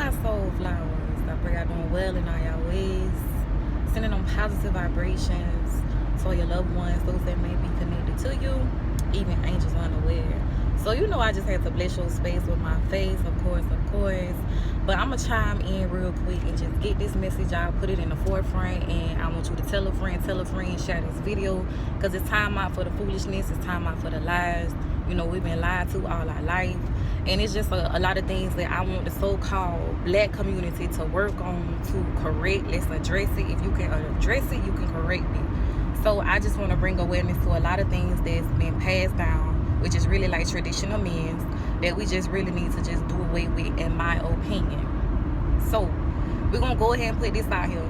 my soul flowers. I pray y'all doing well in all y'all ways. Sending them positive vibrations to your loved ones, those that may be connected to you, even angels unaware. So I just had to bless your space with my face, of course. But I'm going to chime in real quick and just get this message out, put it in the forefront, and I want you to tell a friend, share this video, because it's time out for the foolishness, it's time out for the lies. We've been lied to all our life, and it's just a lot of things that I want the so-called black community to work on to correct. Let's address it. If you can address it, you can correct it. So I just want to bring awareness to a lot of things that's been passed down, which is really like traditional men's, that we just really need to just do away with, in my opinion. So we're going to go ahead and put this out here.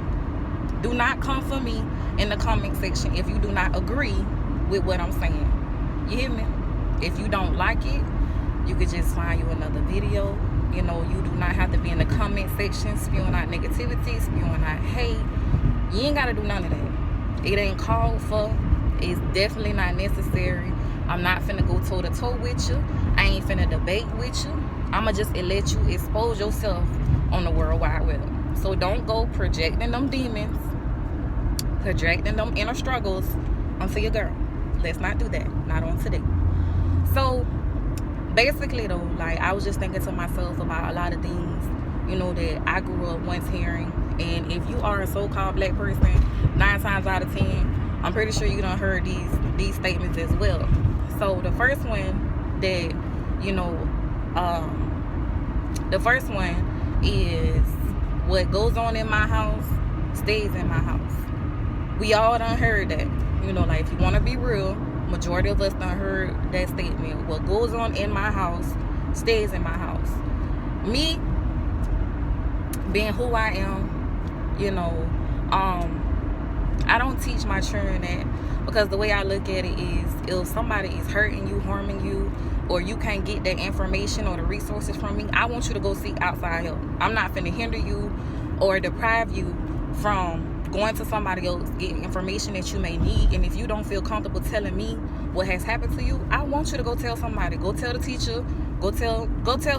Do not come for me in the comment section if you do not agree with what I'm saying. You hear me? If you don't like it, you could just find you another video. You do not have to be in the comment section spewing out negativity, spewing out hate. You ain't got to do none of that. It ain't called for. It's definitely not necessary. I'm not finna go toe to toe with you. I ain't finna debate with you. I'ma just let you expose yourself on the World Wide Web. So don't go projecting them demons, projecting them inner struggles onto your girl. Let's not do that. Not on today. So basically though, like, I was just thinking to myself about a lot of things, that I grew up once hearing. And if you are a so-called black person, 9 times out of 10, I'm pretty sure you done heard these statements as well. So the first one that, the first one is, what goes on in my house stays in my house. We all done heard that. Like, if you want to be real, majority of us done heard that statement. What goes on in my house stays in my house. Me, being who I am, I don't teach my children that, because the way I look at it is, if somebody is hurting you, harming you, or you can't get that information or the resources from me, I want you to go seek outside help. I'm not finna hinder you or deprive you from going to somebody else, getting information that you may need. And if you don't feel comfortable telling me what has happened to you, I want you to go tell somebody. Go tell the teacher. Go tell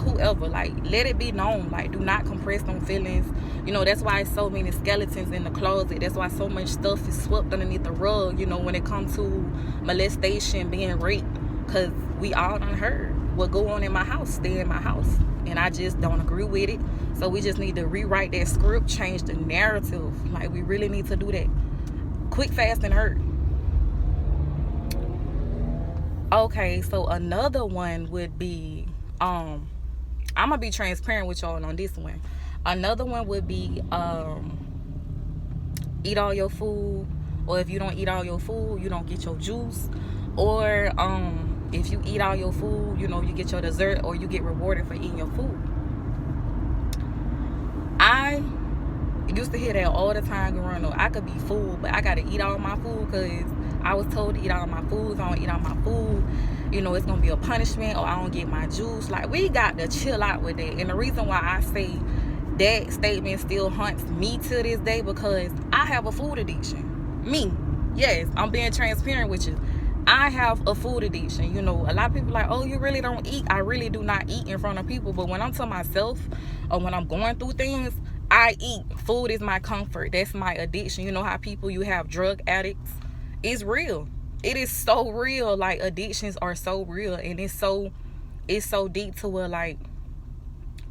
whoever. Like, let it be known. Like, do not compress them feelings. That's why so many skeletons in the closet. That's why so much stuff is swept underneath the rug, when it comes to molestation, being raped. Because we all done heard, what go on in my house, stay in my house. And I just don't agree with it. So we just need to rewrite that script, change the narrative. Like, we really need to do that. Quick, fast, and hurt. Okay, so another one would be, I'm going to be transparent with y'all on this one. Another one would be, eat all your food. Or if you don't eat all your food, you don't get your juice. Or, if you eat all your food, you get your dessert, or you get rewarded for eating your food. I used to hear that all the time growing up. I could be food, but I got to eat all my food because I was told to eat all my food. If I don't eat all my food, it's going to be a punishment, or I don't get my juice. Like, we got to chill out with that. And the reason why I say that statement still haunts me to this day, because I have a food addiction. Me. Yes, I'm being transparent with you. I have a food addiction. A lot of people are like, oh, you really don't eat. I really do not eat in front of people. But when I'm to myself, or when I'm going through things, I eat. Food is my comfort. That's my addiction. You know how you have drug addicts? It's real. It is so real. Like, addictions are so real. And it's so deep to where, like,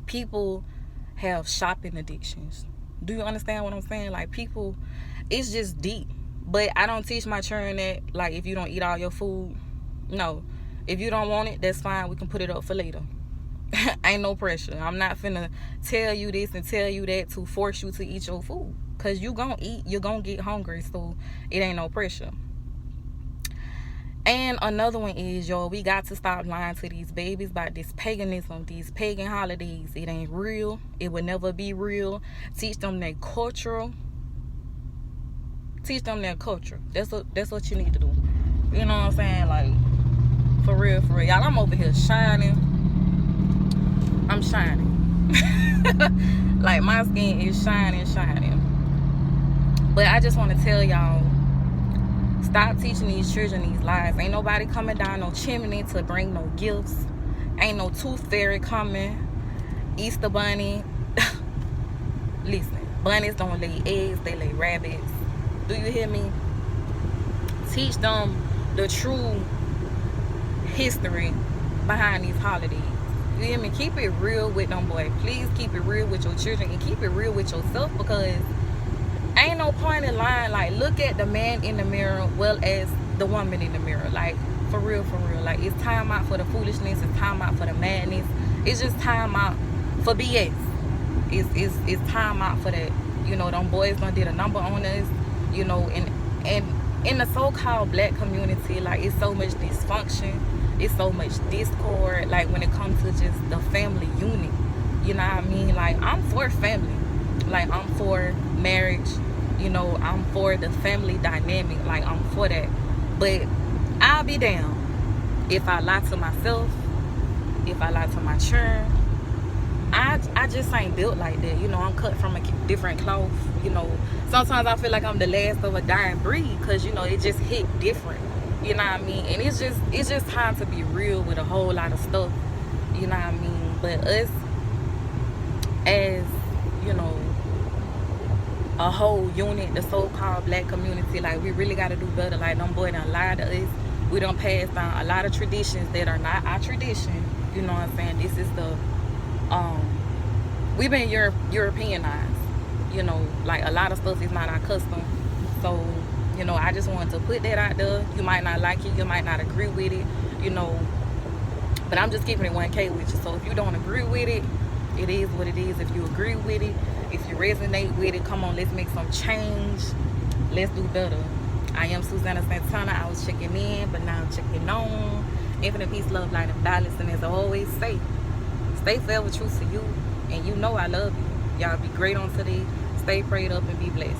people have shopping addictions. Do you understand what I'm saying? Like, people, it's just deep. But I don't teach my children that, like, if you don't eat all your food, no. If you don't want it, that's fine. We can put it up for later. Ain't no pressure. I'm not finna tell you this and tell you that to force you to eat your food. Because you gonna eat. You're gonna get hungry. So it ain't no pressure. And another one is, y'all, we got to stop lying to these babies about this paganism, these pagan holidays. It ain't real. It will never be real. Teach them their culture. Teach them their culture. That's what you need to do. You know what I'm saying? Like, for real. Y'all, I'm over here shining. I'm shining. Like, my skin is shining. But I just want to tell y'all, stop teaching these children these lies. Ain't nobody coming down no chimney to bring no gifts. Ain't no tooth fairy coming. Easter bunny. Listen, bunnies don't lay eggs, they lay rabbits. Do you hear me? Teach them the true history behind these holidays. You hear me? Keep it real with them, boy. Please keep it real with your children and keep it real with yourself, because ain't no point in lying. Like, look at the man in the mirror well as the woman in the mirror. Like, for real, for real. Like, it's time out for the foolishness. It's time out for the madness. It's just time out for BS. It's time out for that. You know, them boys done did a number on us. You know, and in the so-called black community, like, it's so much dysfunction. It's so much discord. Like, when it comes to just the family unit. You know what I mean? Like, I'm for family. Like, I'm for marriage. You know, I'm for the family dynamic. Like, I'm for that. But I'll be down if I lie to myself, if I lie to my children. I just ain't built like that. You know, I'm cut from a different cloth. You know, sometimes I feel like I'm the last of a dying breed, because, you know, it just hit different. You know what I mean? And it's just time to be real with a whole lot of stuff. You know what I mean? But us, as, you know, a whole unit, the so-called black community, like, we really got to do better. Like, them boys done lied to us. We done passed down a lot of traditions that are not our tradition. You know what I'm saying? This is the we've been Europeanized. You know, like, a lot of stuff is not our custom. So, you know, I just wanted to put that out there. You might not like it, you might not agree with it, you know, but I'm just keeping it 1K with you. So if you don't agree with it, it is what it is. If you agree with it, if you resonate with it, come on, let's make some change. Let's do better. I am Susanna.Santana. I was checking in, but now I'm checking on. Infinite peace, love, light, and balance. And as I always say, stay forever true to you. And you know I love you. Y'all be great on today. Stay prayed up and be blessed.